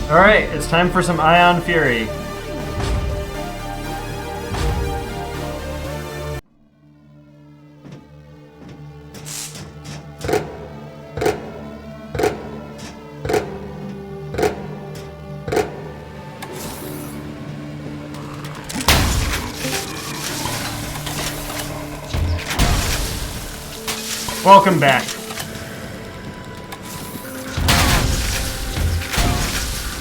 Alright, it's time for some Ion Fury. Welcome back.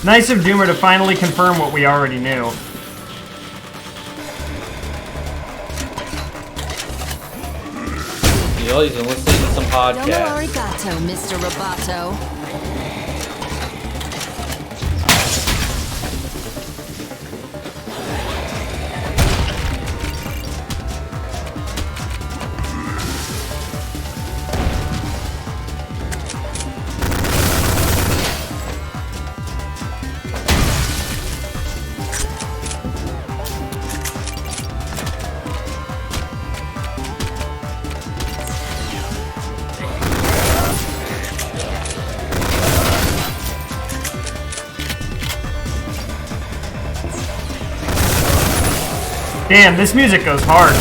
Nice of Doomer to finally confirm what we already knew. He's been listening to some podcasts. Domo arigato, Mr. Roboto. Damn, this music goes hard.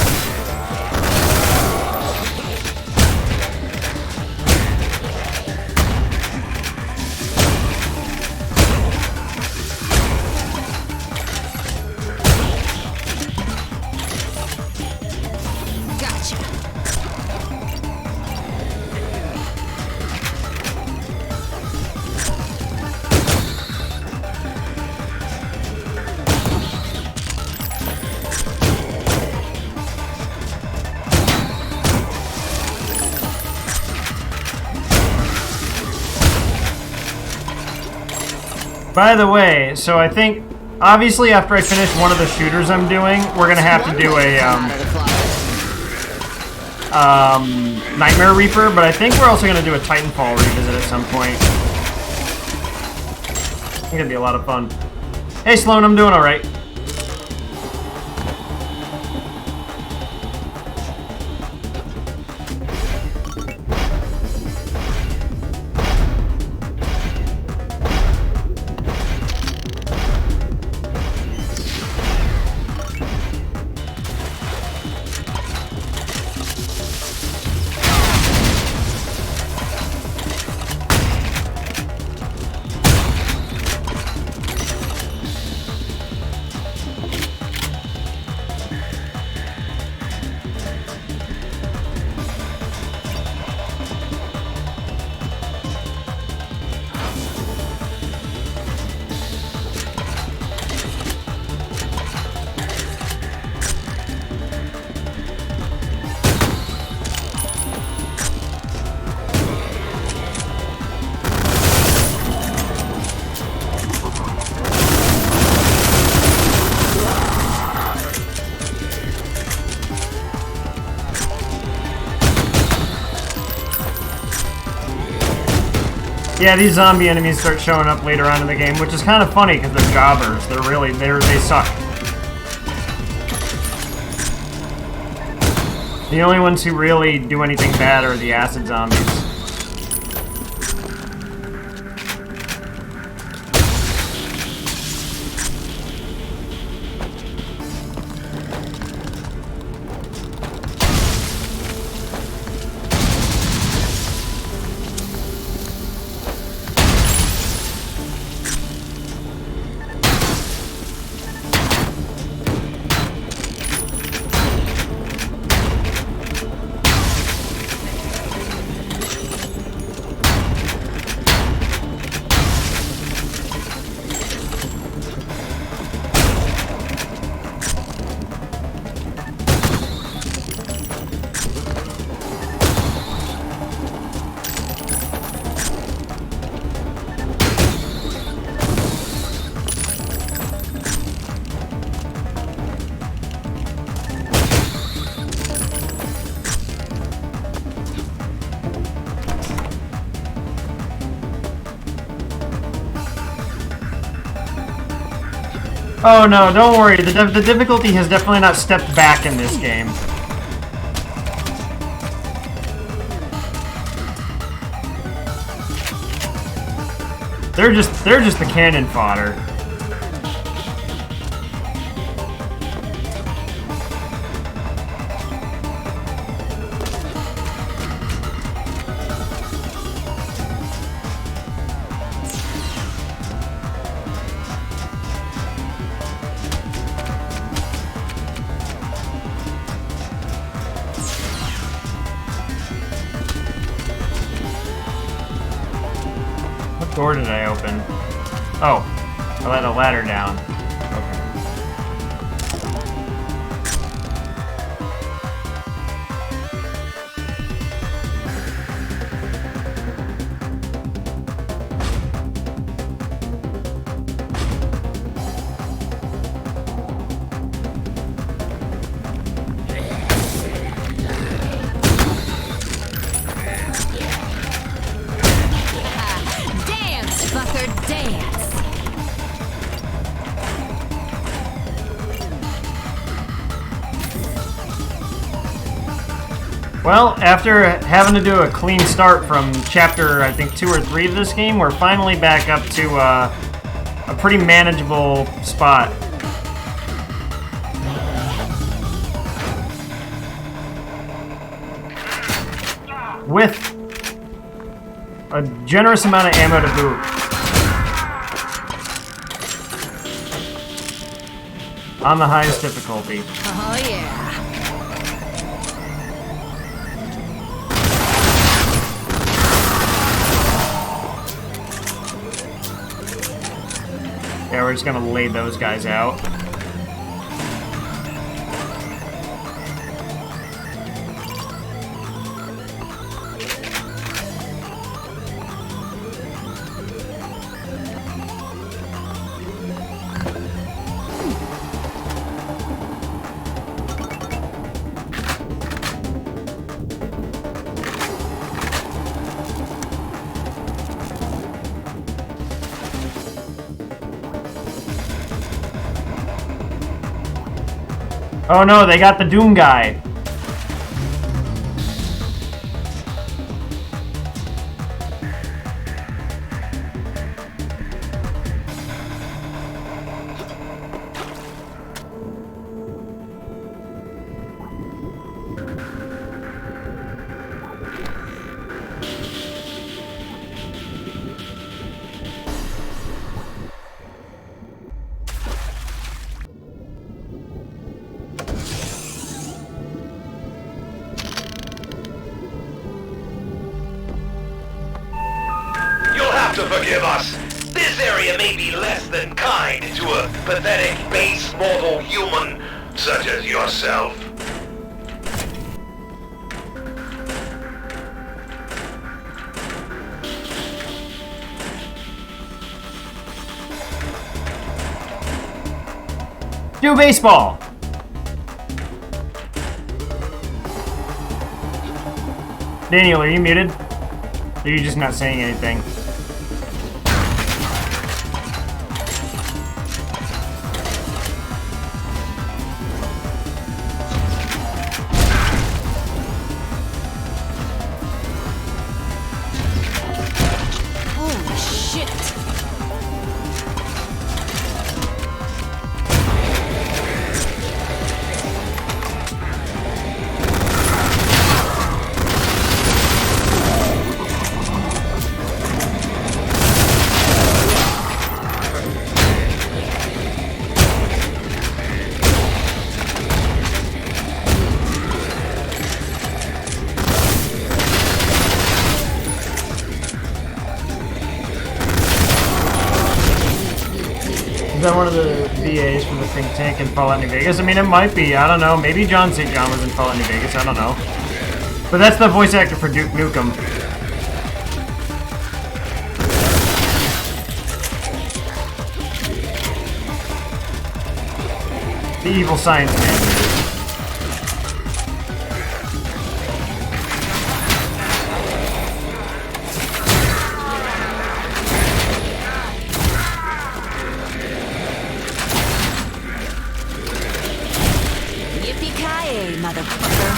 By the way, so I think, obviously after I finish one of the shooters I'm doing, we're gonna have to do a, Nightmare Reaper, but I think we're also gonna do a Titanfall revisit at some point. I think it'd be a lot of fun. Hey Sloan, I'm doing alright. Yeah, these zombie enemies start showing up later on in the game, which is kind of funny because they're jobbers. They suck. The only ones who really do anything bad are the acid zombies. Oh no, don't worry. The difficulty has definitely not stepped back in this game. They're just the cannon fodder. What door did I open? Oh, I let a ladder down. Okay. Dance, fucker, dance. Well, after having to do a clean start from chapter, I think, 2 or 3 of this game, we're finally back up to a pretty manageable spot. With a generous amount of ammo to boot. On the highest difficulty. Oh yeah. Yeah, we're just gonna lay those guys out. Oh no, they got the Doom guy. To forgive us. This area may be less than kind to a pathetic base mortal human such as yourself. Do baseball. Daniel, are you muted? Or are you just not saying anything? Holy shit. Is that one of the VAs from the think tank in Fallout New Vegas? I mean, it might be. I don't know. Maybe John St. John was in Fallout New Vegas. I don't know. But that's the voice actor for Duke Nukem. The evil science man. Yippee-ki-yay, motherfucker.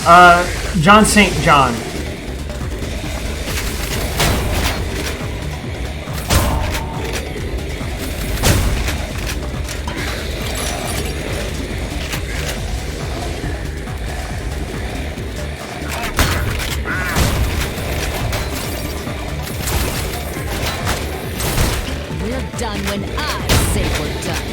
John St. John. We're done when I say we're done.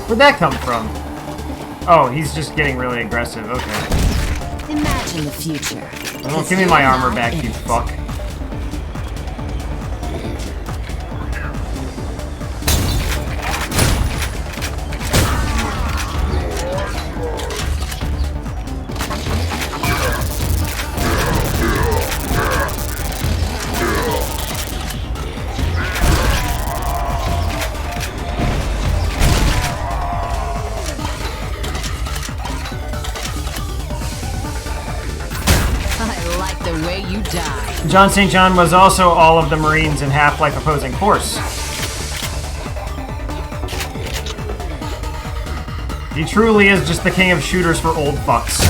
Where'd that come from? Oh, he's just getting really aggressive. Okay. Imagine the future. Well, give me my armor back, you fuck. I like the way you die. John St. John was also all of the Marines in Half-Life Opposing Force. He truly is just the king of shooters for old fucks.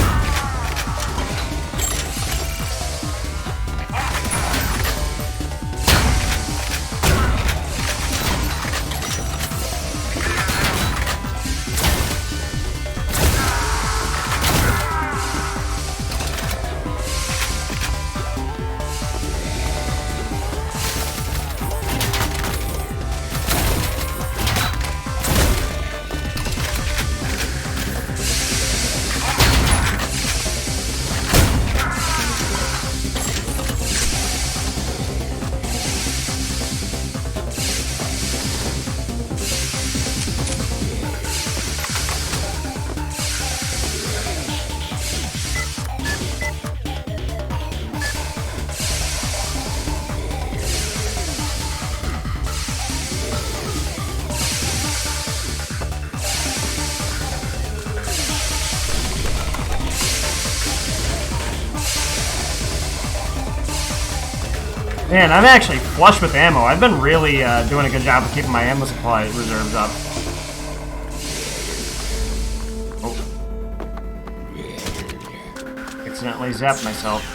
Man, I'm actually flush with ammo. I've been really doing a good job of keeping my ammo supply reserves up. Oh. Accidentally zapped myself.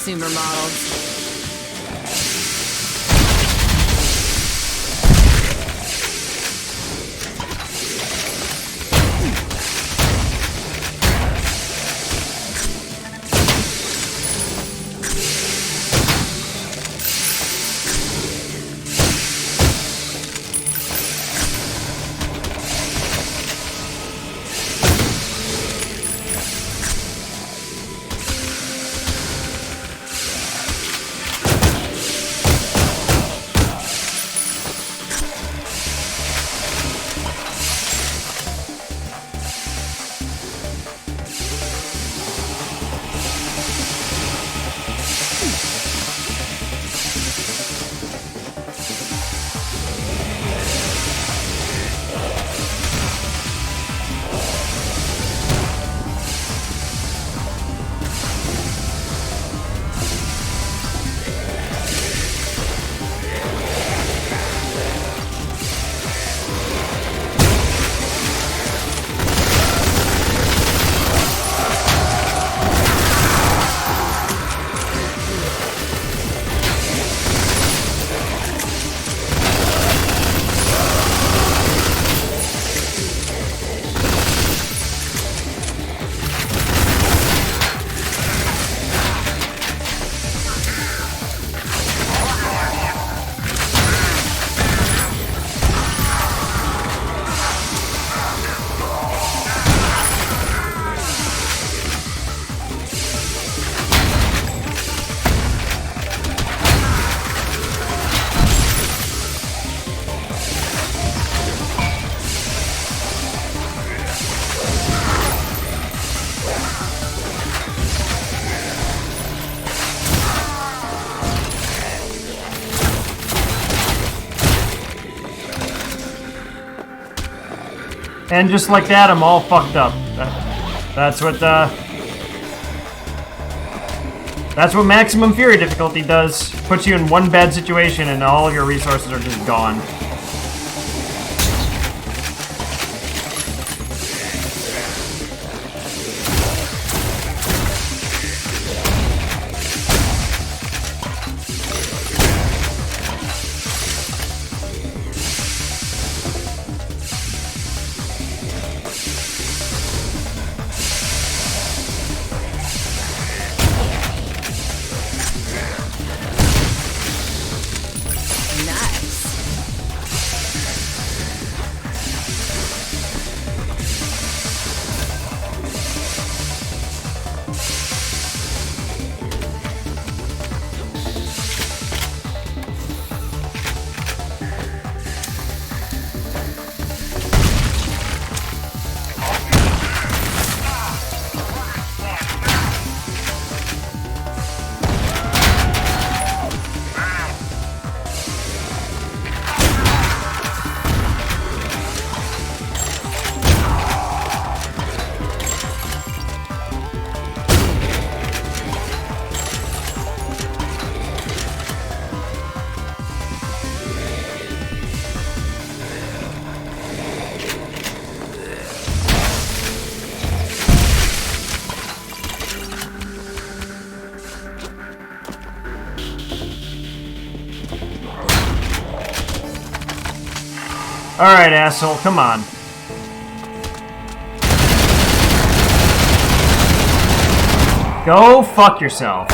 consumer models. And just like that, I'm all fucked up. That's what maximum fury difficulty does. Puts you in one bad situation and all of your resources are just gone. Alright, asshole, come on. Go fuck yourself.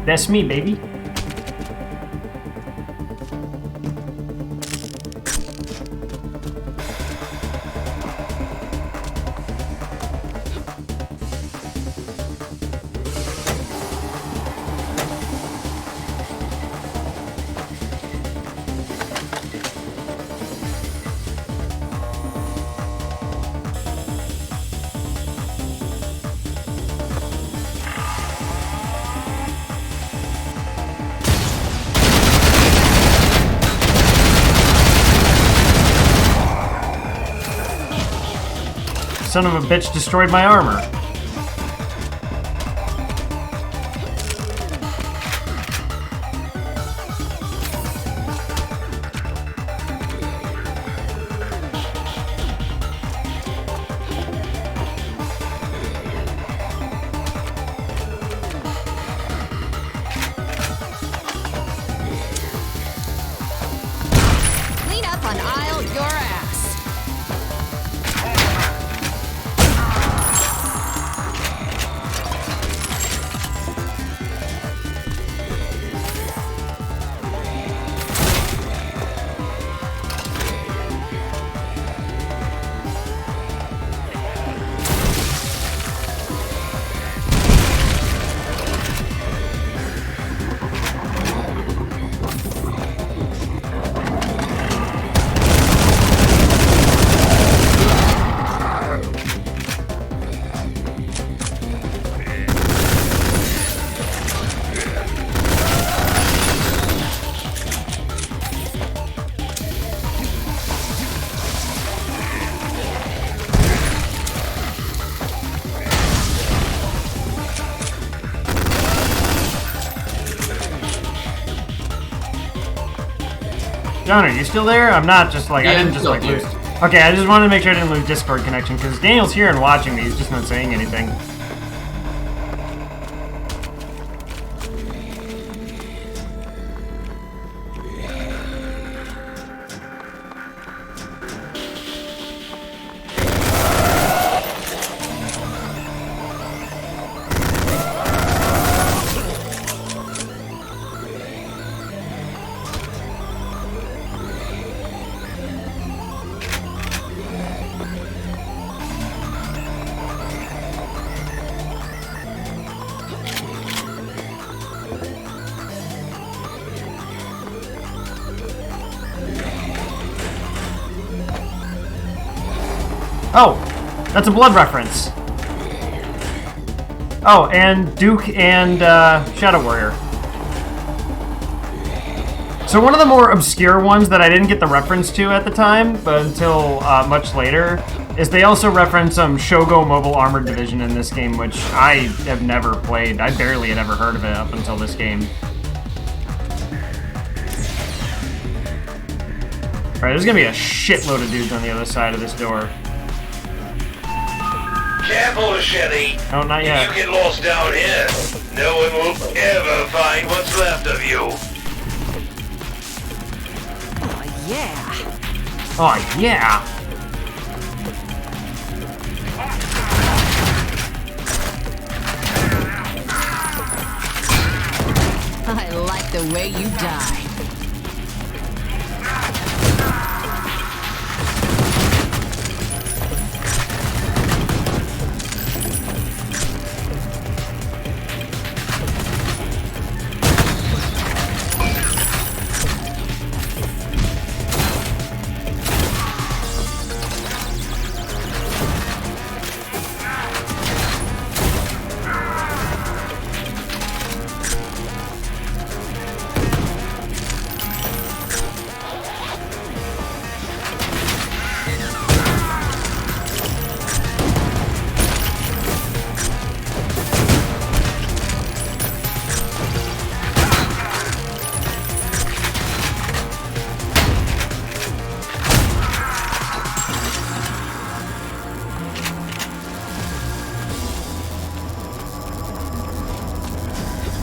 That's me, baby. Son of a bitch destroyed my armor. John, are you still there? I'm not just like, I Yeah, didn't I'm just still like here. lose. Okay, I just wanted to make sure I didn't lose Discord connection, because Daniel's here and watching me, he's just not saying anything. Oh, that's a blood reference. Oh, and Duke and Shadow Warrior. So one of the more obscure ones that I didn't get the reference to at the time, but until much later, is they also reference Shogo Mobile Armored Division in this game, which I have never played. I barely had ever heard of it up until this game. Alright, there's gonna be a shitload of dudes on the other side of this door. Careful, Shelly. Oh, not yet. If you get lost down here, no one will ever find what's left of you. Oh, yeah. Oh, yeah! I like the way you die.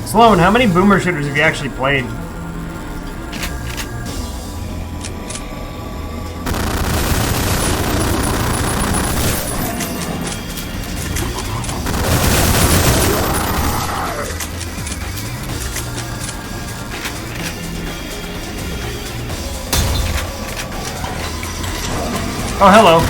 Sloan, how many boomer shooters have you actually played? Oh, hello.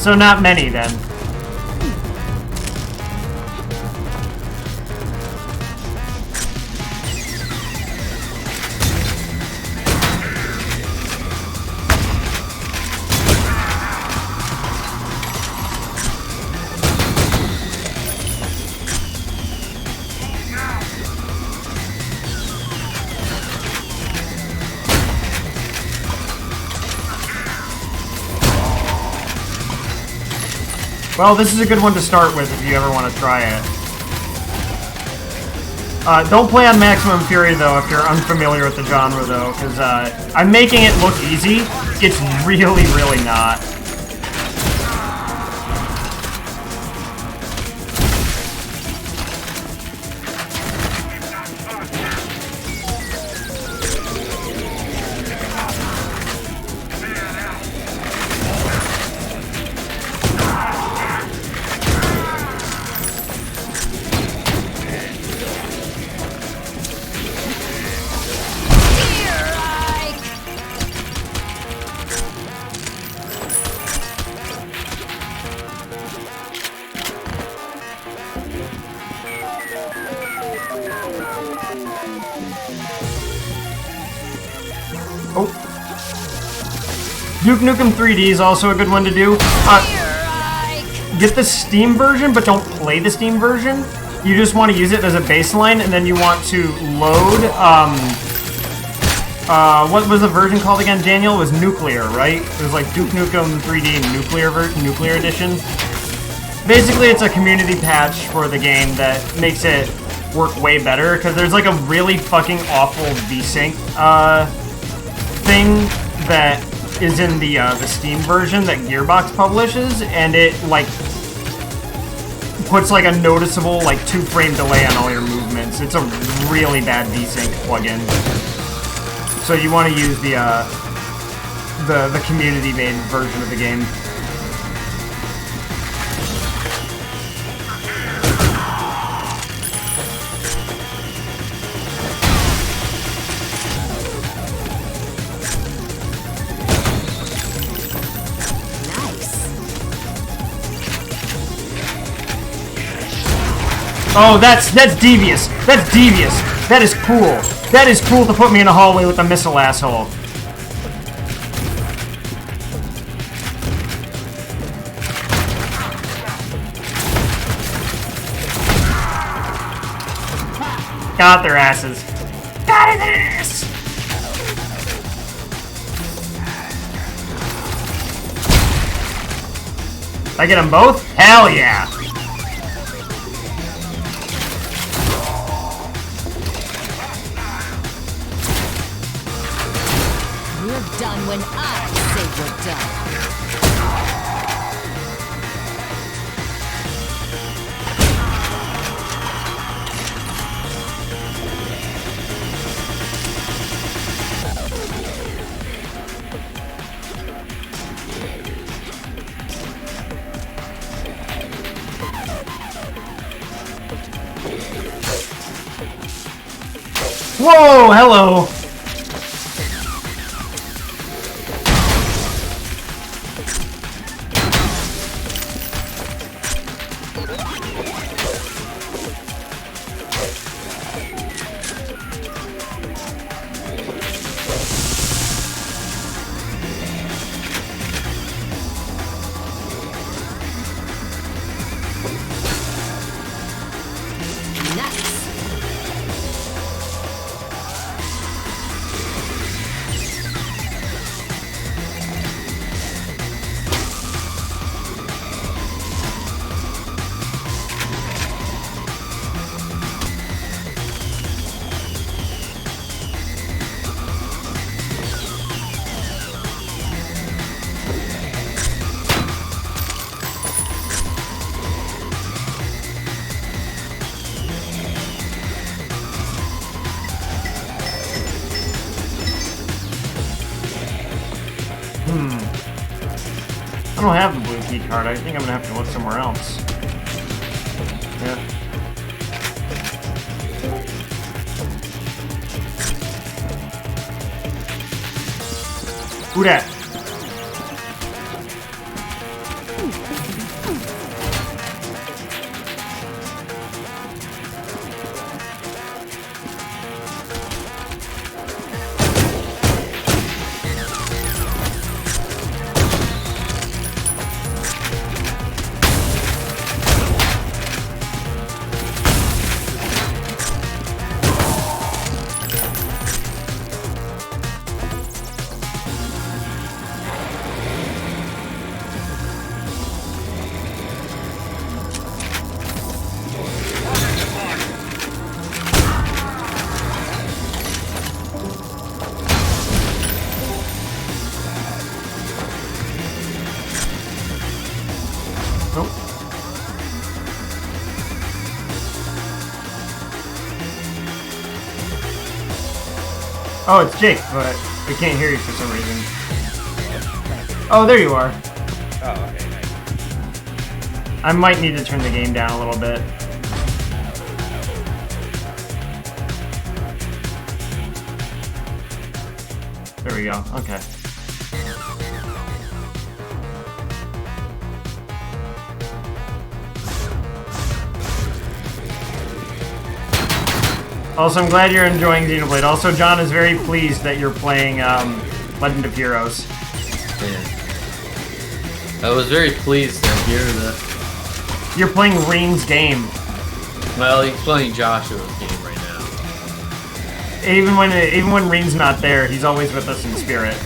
So not many, then. Well, this is a good one to start with if you ever want to try it. Don't play on Maximum Fury, though, if you're unfamiliar with the genre, though, because I'm making it look easy. It's really, really not. Oh. Duke Nukem 3D is also a good one to do. get the Steam version, but don't play the Steam version. You just want to use it as a baseline, and then you want to load, what was the version called again, Daniel? It was Nuclear, right? It was like Duke Nukem 3D Nuclear Edition. Basically, it's a community patch for the game that makes it work way better, because there's like a really fucking awful VSync thing that is in the Steam version that Gearbox publishes, and it like puts like a noticeable like 2-frame delay on all your movements. It's a really bad VSync plugin. So you want to use the community-made version of the game. Oh, that's devious. That's devious. That is cool. That is cool to put me in a hallway with a missile asshole. Got their asses. Got his ass! Did I get them both? Hell yeah! We're done when I say we're done. Whoa, hello. I don't have the blue key card. I think I'm gonna have to look somewhere else. Yeah. Who dat? Nope. Oh, it's Jake, but we can't hear you for some reason. Oh, there you are. Oh, okay, nice. I might need to turn the game down a little bit. There we go. Okay. Also, I'm glad you're enjoying Xenoblade. Also, John is very pleased that you're playing Legend of Heroes. Yeah. I was very pleased to hear that You're playing Reen's game. Well, he's playing Joshua's game right now. Even when Reen's not there, he's always with us in spirit.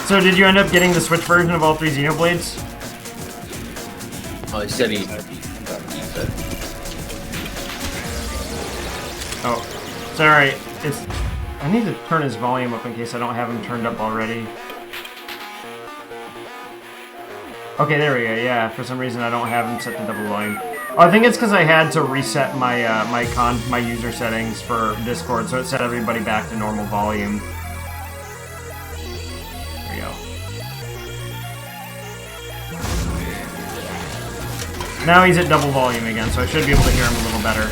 So did you end up getting the Switch version of all 3 Xenoblades? Oh, he said he Oh, it's alright. I need to turn his volume up in case I don't have him turned up already. Okay, there we go. Yeah, for some reason I don't have him set to double volume. Oh, I think it's because I had to reset my my user settings for Discord, so it set everybody back to normal volume. There we go. Now he's at double volume again, so I should be able to hear him a little better.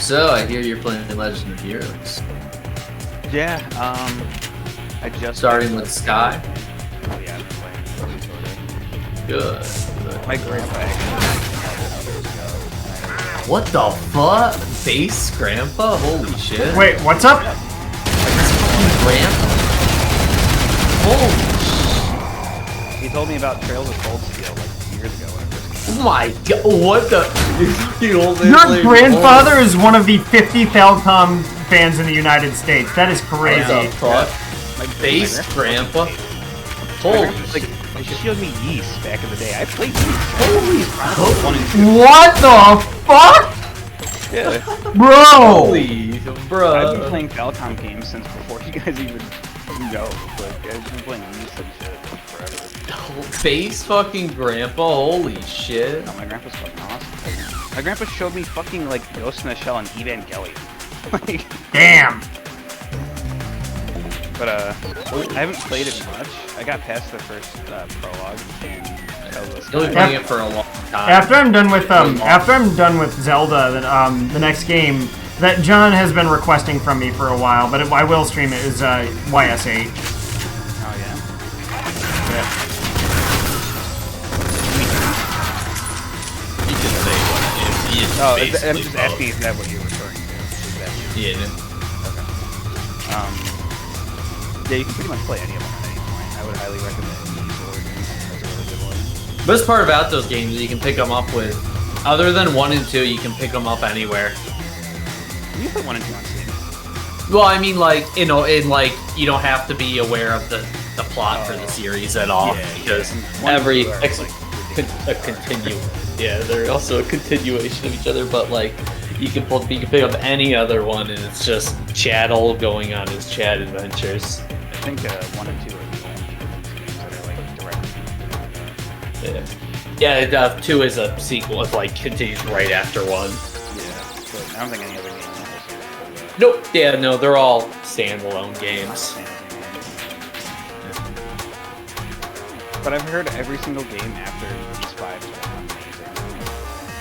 So, I hear you're playing The Legend of Heroes. Yeah, I just... Starting with Sky? Oh yeah, I've been playing. Good. My grandpa actually... What the fuck? Base Grandpa? Holy shit. Wait, what's up? Grandpa? Holy He told me about Trails of Cold Steel like years ago when I first came. Oh my god, what the? Your grandfather is one of the 50 Falcom fans in the United States. That is crazy. What the fuck? My Base Grandpa? My Holy grandpa, like, she showed me Yeast back in the day. I played Yeast. Holy One and two. What the fuck? Yeah. Bro! Holy bro. I've been playing Falcom games since before you guys even know. Like, I've been playing Yeast and shit forever. Base fucking Grandpa? Holy shit. No, my grandpa's fucking awesome. My grandpa showed me fucking, like, Ghost in the Shell and Evangelion. Like, Damn. but, I haven't played it much. I got past the first, prologue, and You'll be playing it for a long time. After I'm done with Zelda, the next game that John has been requesting from me for a while, but I will stream it, is YS8. Oh, yeah? Yeah. You can say what it is. Oh, I'm just asking if that's what you're referring to. Is that Yeah. Yeah, you can pretty much play any of them at any point. I would highly recommend Yeast Origins. That's a really good one. Best part about those games is you can pick them up with, other than 1 and 2, you can pick them up anywhere. You play 1 and 2 on Steam. Well, I mean, like, you know, you don't have to be aware of the plot for the series at all, because every they're also a continuation of each other, but like you can pick up any other one and it's just Chattel going on his Chat adventures. I think 1 and 2 are the only games that are like directly. Yeah, 2 is a sequel. It like continues right after 1. Yeah, but I don't think any other game has that. Nope. Yeah, no, they're all standalone games. But I've heard every single game after Yeast 5 is amazing.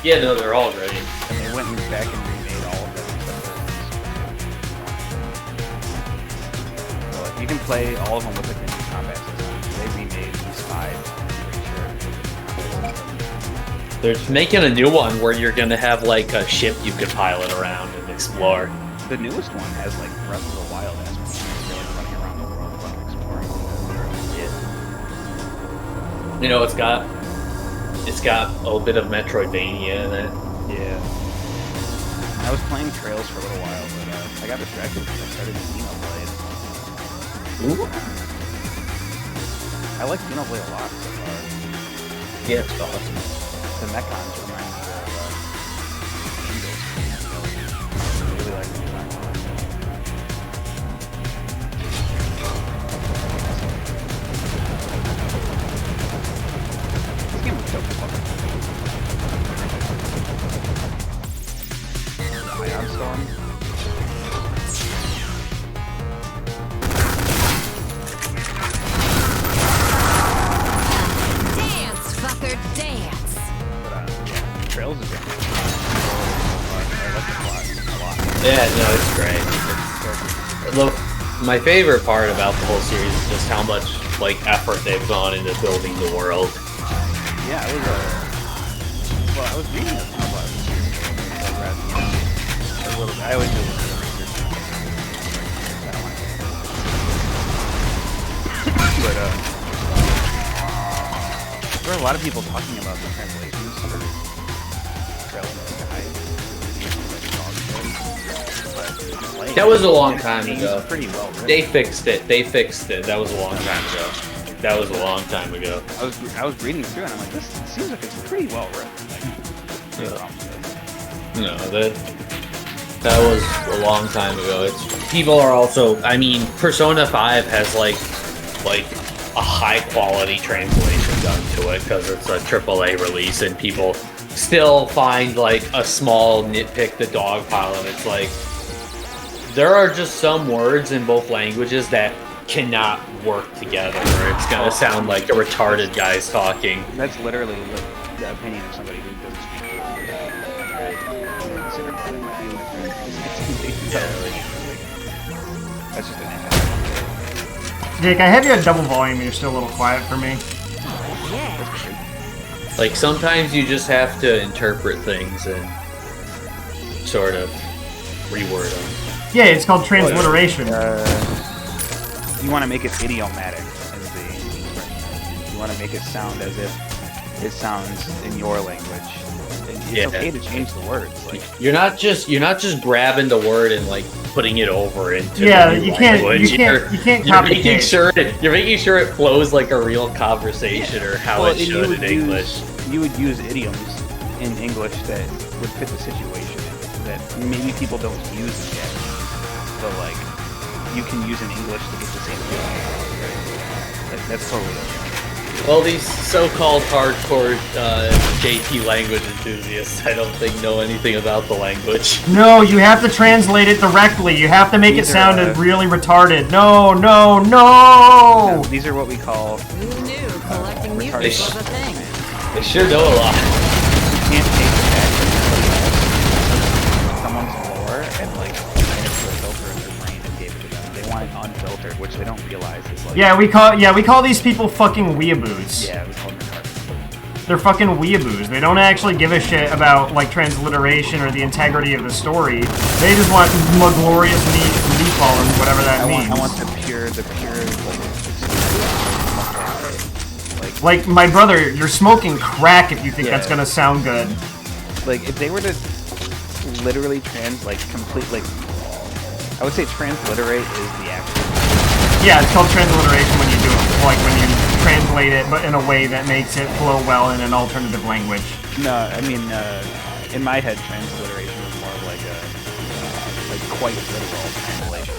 Yeah, no, they're all great. And they went back and remade can play all of them with like the new combat system. They remade East 5. I'm pretty sure. They're making a new one where you're gonna have like a ship you could pilot around and explore. The newest one has like Breath of the Wild aspects. You're like running around the world, like exploring. You know, it's got a little bit of Metroidvania in it. Yeah. I was playing Trails for a little while, but I got distracted because I started Xenoblade. Ooh. I like Xenoblade a lot so far. Yeah, it's awesome. The Mechons remind me of Eagles. I really like the design a lot. This game was dope as fuck. Ion Storm. Dance, fucker, dance. But yeah, Trails is good. I like the plot a lot. Yeah, no, it's great. Look, my favorite part about the whole series is just how much like effort they've gone into building the world. Yeah, I was reading a lot about this. I always do a little bit of research. I don't want to. But there are a lot of people talking about the translations for Trails of the That was a long time ago. Pretty well written. They fixed it. That was a long time ago. I was reading through and I'm like, this seems like it's pretty well written. No, that was a long time ago. People are also, I mean, Persona 5 has like a high quality translation done to it because it's a AAA release and people still find like a small nitpick the dog pile and it's like there are just some words in both languages that cannot work together or it's gonna sound like a retarded guy's talking. That's literally the opinion of somebody who doesn't speak English. Consider that might be like that's just an ass. Jake, I have you at double volume and you're still a little quiet for me. Like sometimes you just have to interpret things and sort of reword them. Yeah, it's called transliteration. You want to make it idiomatic as the expression. You want to make it sound as if it sounds in your language. It's okay to change the words. Like you're not just grabbing the word and like putting it over into yeah, the you can't language. you can't You're copy making paste. sure it flows like a real conversation or how it should in English. You would use idioms in English that would fit the situation that maybe people don't use it yet. But like you can use in English to get the same feeling. Like, that's totally okay. Well, these so-called hardcore JT language enthusiasts, I don't think know anything about the language. No, you have to translate it directly. You have to make it sound really retarded. No. No, these are what we call. Who knew collecting mutants was a thing? They sure know a lot. You can't take the fact that someone's lore and like made it to a filter in their brain and gave it to them. They want it unfiltered, which they don't realize is like. Yeah, we call these people fucking weeaboos. Yeah, we call them retarded. They're fucking weeaboos. They don't actually give a shit about like transliteration or the integrity of the story. They just want glorious meat and meatball and whatever that means. I want the pure like my brother, you're smoking crack if you think that's gonna sound good. Like if they were to literally I would say transliterate is the actual. Yeah, it's called transliteration when you do it, like when you translate it, but in a way that makes it flow well in an alternative language. No, I mean, in my head, transliteration is more of like a quite literal translation,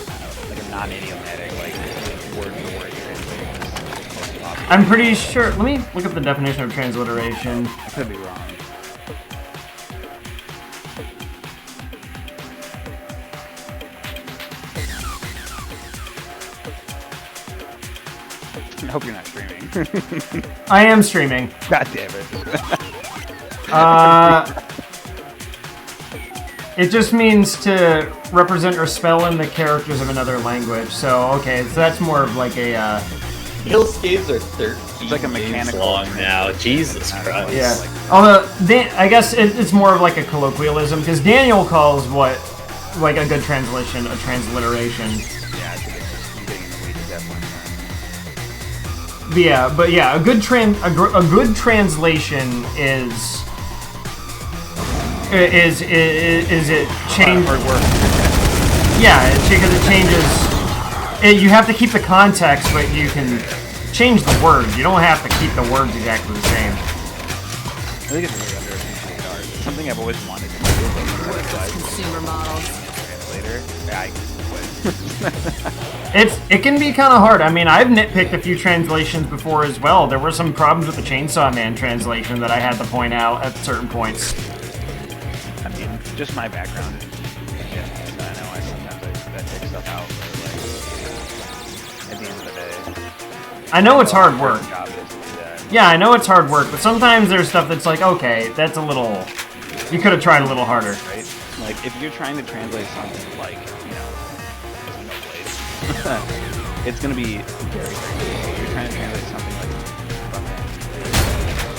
like a non-idiomatic, like word for word translation. I'm pretty sure. Let me look up the definition of transliteration. I could be wrong. I hope you're not streaming. I am streaming. God damn it. It just means to represent or spell in the characters of another language. So, okay, so that's more of like a, Those games are 13 It's like a games mechanical long thing. now. Jesus Christ. yeah. Although, I guess it's more of like a colloquialism, because Daniel calls what, like a good translation, a transliteration. Yeah, I think it's just you getting in the weeds at that point. But yeah, a good translation is it change? Hard work. Yeah, because it changes. You have to keep the context, but you can change the words. You don't have to keep the words exactly the same. I think it's really underappreciated art. It's something I've always wanted to do, but like Consumer models. translator, I quit. It can be kind of hard. I mean, I've nitpicked a few translations before as well. There were some problems with the Chainsaw Man translation that I had to point out at certain points. I mean, just my background. Yeah, I know I sometimes I take stuff out, but like at the end of the day, I know it's hard work. job is to do that. Yeah, I know it's hard work, but sometimes there's stuff that's like, okay, that's a little... You could have tried a little harder. Right? Like if you're trying to translate something like, you know, no blade, it's gonna be very, very good. If you're trying to translate something like,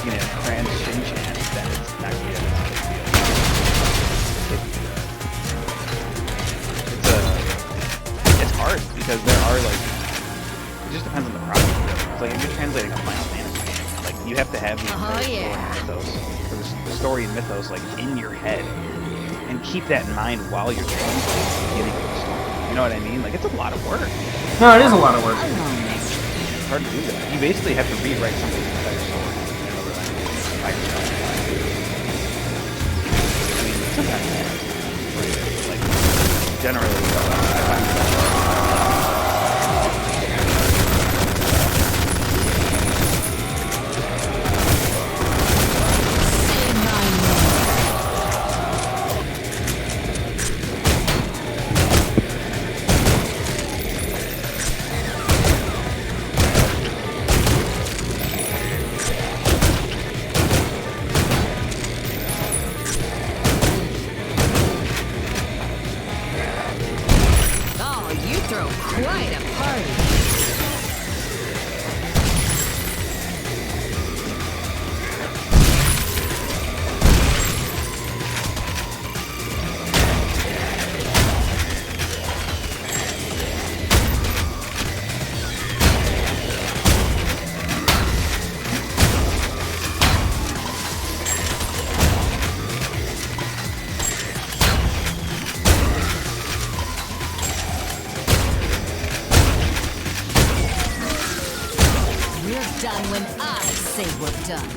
you know, trans Shin-Chan, then it's not gonna be a big deal. It's hard because there are like, it just depends on the project. It's like if you're translating a Final Fantasy game, like you have to have the entire story and mythos, or the story and mythos like in your head, and keep that in mind while you're translating the beginning of the story. You know what I mean? Like it's a lot of work. No, it is a lot of work. It's hard to do that. You basically have to rewrite something entire story in another language by yourself. I mean, sometimes like generally, I find Oh, you throw quite a party. We're done when I say we're done.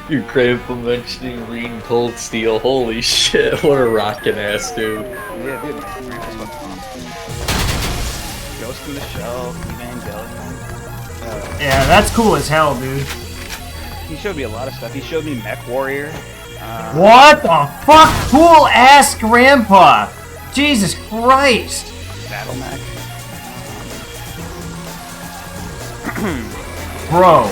Your grandpa mentioning Green Cold Steel. Holy shit, what a rockin' ass dude. yeah, dude. Ghost in the Shell, Evangelion. Yeah, that's cool as hell, dude. He showed me a lot of stuff. He showed me Mech Warrior. What the fuck? Cool ass grandpa! Jesus Christ! Battle Mech. Bro.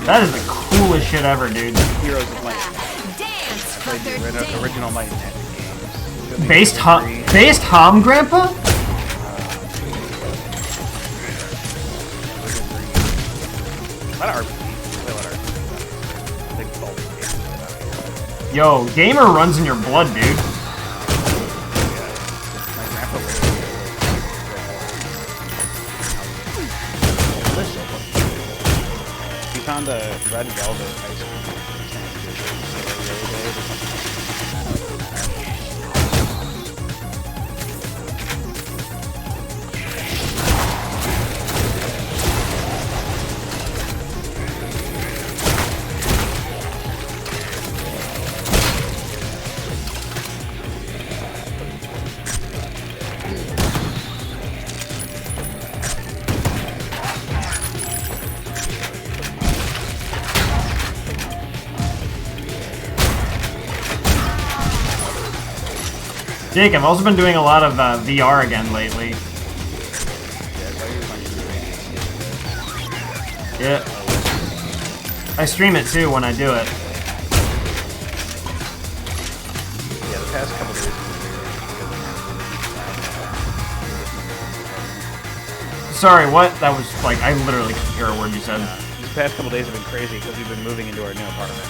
That is the coolest shit ever, dude. Heroes of Might. Dance, Played the fucker, original Might and Magic games. Showed me Based Hom Grandpa? A lot of RPGs. Play a lot of RPGs. Like Baldur's Gate. Yo, gamer runs in your blood, dude. My grandpa was He found a red velvet ice cream. Jake, I've also been doing a lot of VR again lately. Yeah. I stream it too when I do it. Yeah, the past couple days. Sorry, what? That was like, I literally couldn't hear a word you said. These past couple days have been crazy because we've been moving into our new apartment.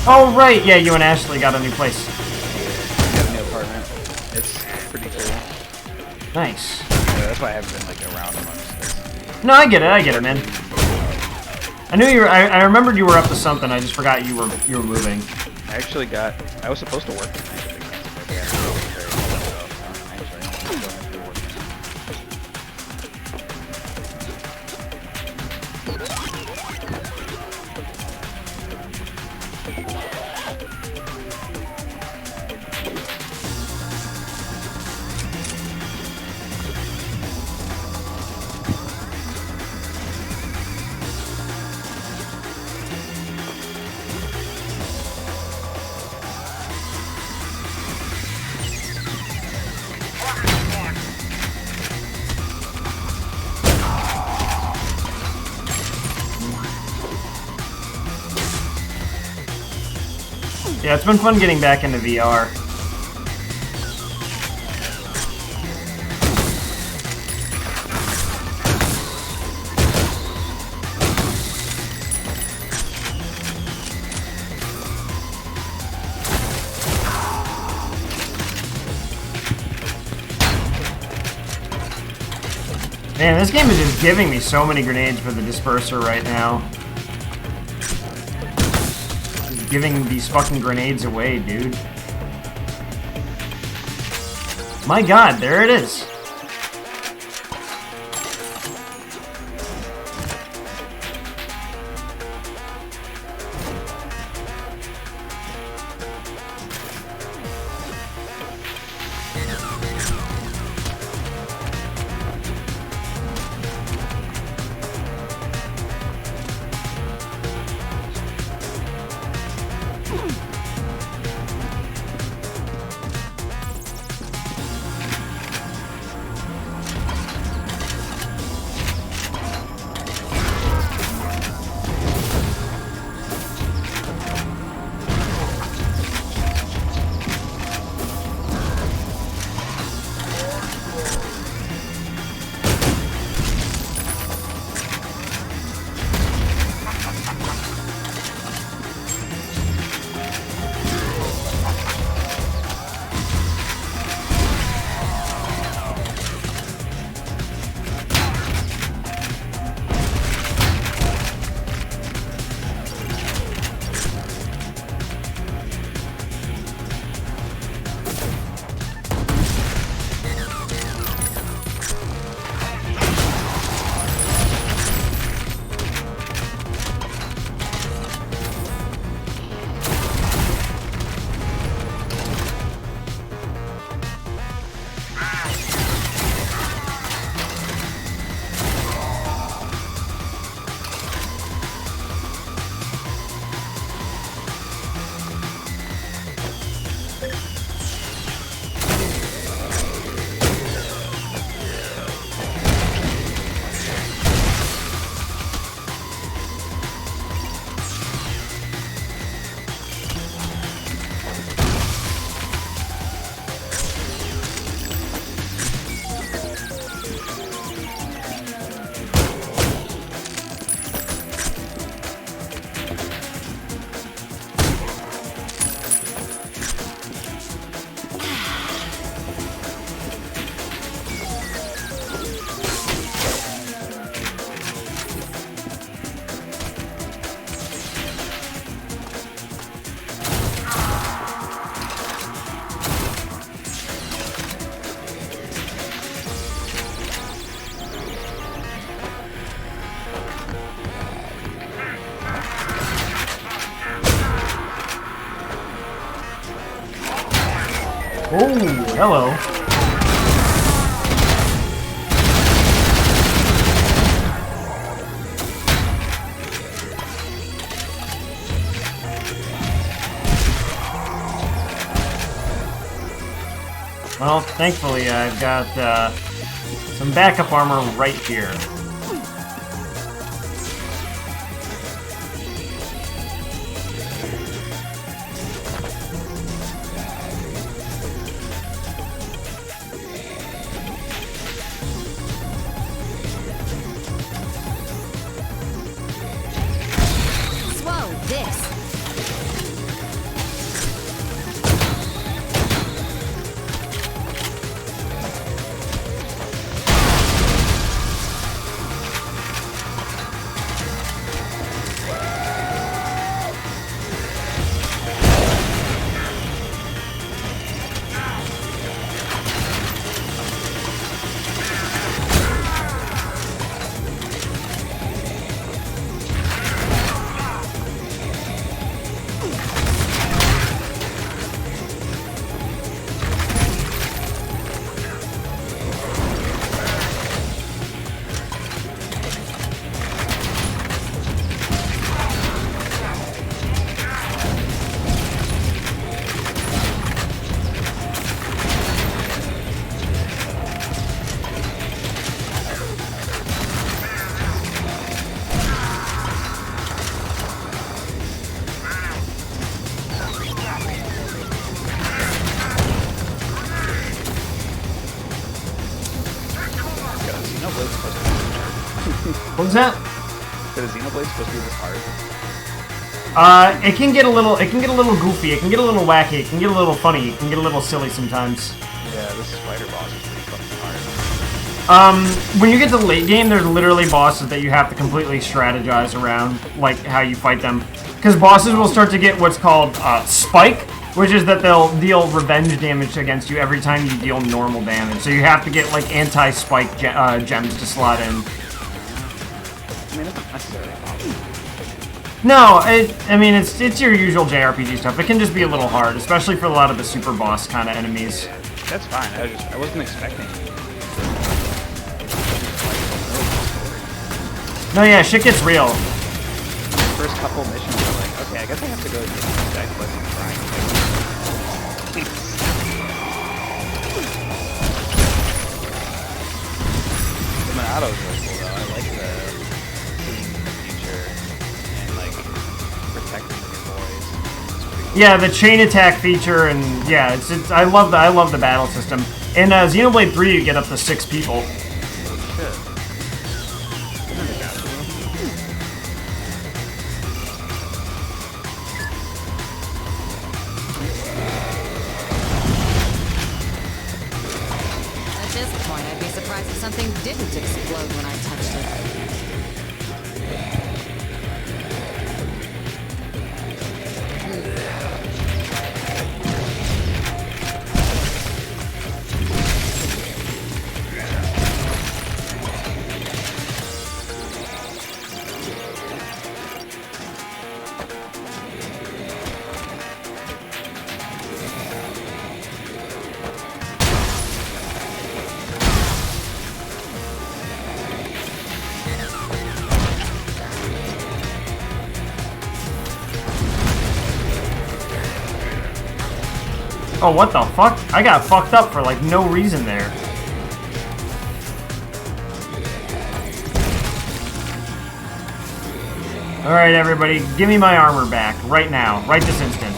Oh, right, yeah, you and Ashley got a new place. We got a new apartment. It's pretty cool. Nice. Yeah, that's why I haven't been like around amongst this. No, I get it, man. I knew you were, I remembered you were up to something, I just forgot you were moving. I actually got, I was supposed to work tonight. Yeah, it's been fun getting back into VR. Man, this game is just giving me so many grenades for the disperser right now. Just giving these fucking grenades away, dude. My god, there it is. Oh, hello. Well, thankfully, I've got some backup armor right here. Whoa, this. Xenoblade's supposed to be this hard. What was that? So the Xenoblade's supposed to be this hard. It can get a little goofy. It can get a little wacky. It can get a little funny. It can get a little silly sometimes. Yeah, this spider boss is pretty fucking hard. When you get to the late game, there's literally bosses that you have to completely strategize around, like how you fight them. Because bosses will start to get what's called spike, which is that they'll deal revenge damage against you every time you deal normal damage. So you have to get like anti-spike gems to slot in. I mean, it's not necessarily a problem. No, I mean it's your usual JRPG stuff. It can just be a little hard, especially for a lot of the super boss kind of enemies. That's fine. I wasn't expecting it. No, yeah, shit gets real. The first couple missions are like, okay, I guess I have to go to the side quest and try and the Monato's really cool though. I like the seeing the future and like protecting your boys. It's pretty cool. Yeah, the chain attack feature, and yeah, it's I love the battle system. In Xenoblade 3, you get up to 6 people. Shit. At this point, I'd be surprised if something didn't explode when I touched it. Oh, what the fuck? I got fucked up for like no reason there. Alright, everybody, give me my armor back right now, right this instant.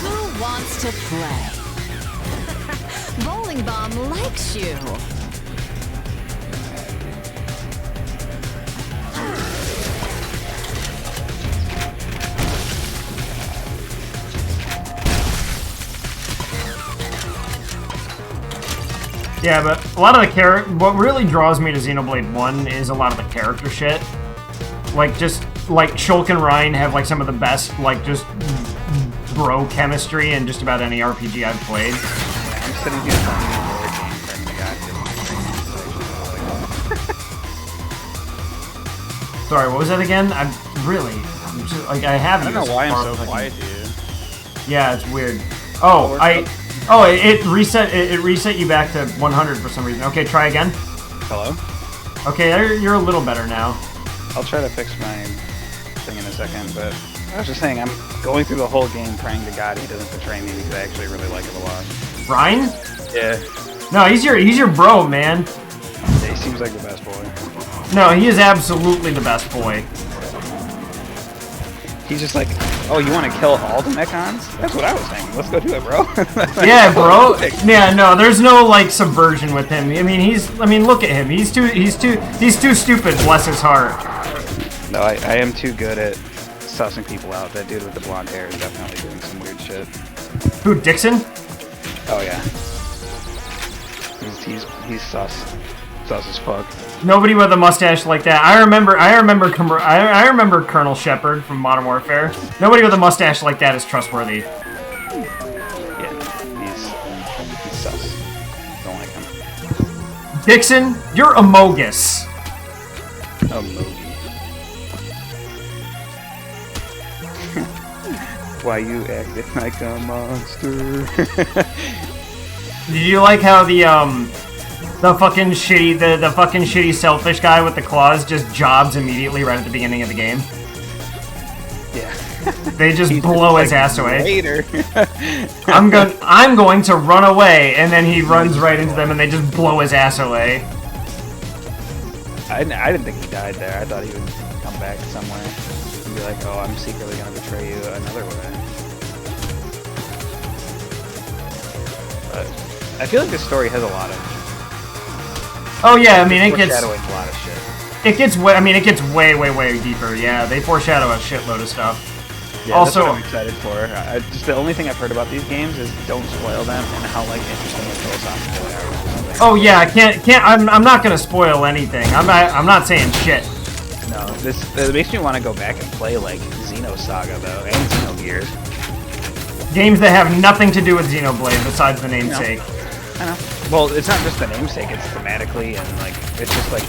Who wants to play? Bowling Bomb likes you. Yeah, but a lot of the what really draws me to Xenoblade 1 is a lot of the character shit. Like, just, like, Shulk and Ryan have, like, some of the best, like, just bro chemistry in just about any RPG I've played. I'm sitting here playing a board game trying to Sorry, what was that again? Really? I'm just, like, I have I don't you know as why I'm far so as I can- quiet, dude. Yeah, it's weird. Oh, it reset. It reset you back to 100 for some reason. Okay, try again. Hello? Okay, you're a little better now. I'll try to fix my thing in a second, but I was just saying, I'm going through the whole game praying to God he doesn't betray me because I actually really like him a lot. Ryan? Yeah. No, he's your bro, man. He seems like the best boy. No, he is absolutely the best boy. He's just like, oh, you want to kill all the Mechons? That's what I was saying. Let's go do it, bro. Yeah, bro. Yeah, no, there's no like subversion with him. I mean, look at him. He's too stupid. Bless his heart. No, I am too good at sussing people out. That dude with the blonde hair is definitely doing some weird shit. Who, Dixon? Oh yeah. He's sus. Sus as fuck. Nobody with a mustache like that. I remember Colonel Shepard from Modern Warfare. Nobody with a mustache like that is trustworthy. Yeah, he's sus. Don't like him. Dixon, you're a mogus. Oh, Mogi. Why you acting like a monster? Did you like how the fucking shitty selfish guy with the claws just jobs immediately right at the beginning of the game? Yeah. They just blow his ass away. Later. I'm going to run away, and then he runs right into them, and they just blow his ass away. I didn't think he died there. I thought he would come back somewhere and be like, oh, I'm secretly going to betray you another way. But I feel like this story has a lot of... Oh yeah, I mean it gets foreshadowing a lot of shit. it gets way deeper. Yeah, they foreshadow a shitload of stuff. Yeah, Also, that's what I'm excited for. Just the only thing I've heard about these games is don't spoil them and how like interesting and philosophical they are. oh yeah, I can't. I'm not gonna spoil anything. I'm not saying shit. No, it makes me want to go back and play like Xenosaga though and Xenogears. Games that have nothing to do with Xenoblade besides the namesake. I know. Well, it's not just the namesake; it's thematically and like it's just like.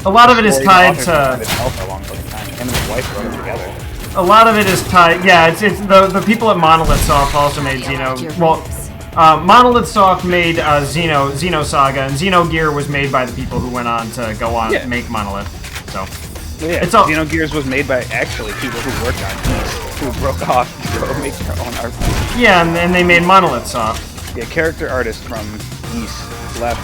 A lot of it is tied to. Itself for a long fucking time. Him and his wife wrote it together. A lot of it is tied. Yeah, it's the people at Monolith Soft also made Xeno. Well, Monolith Soft made Xenosaga, and Xenogear was made by the people who went on to go on and make Monolith. So. Yeah, It's all- Xenogears was made by actually people who worked on Gears, who broke off to go make their own art. Yeah, and they made Monolith Soft. Yeah, character artist from Geese left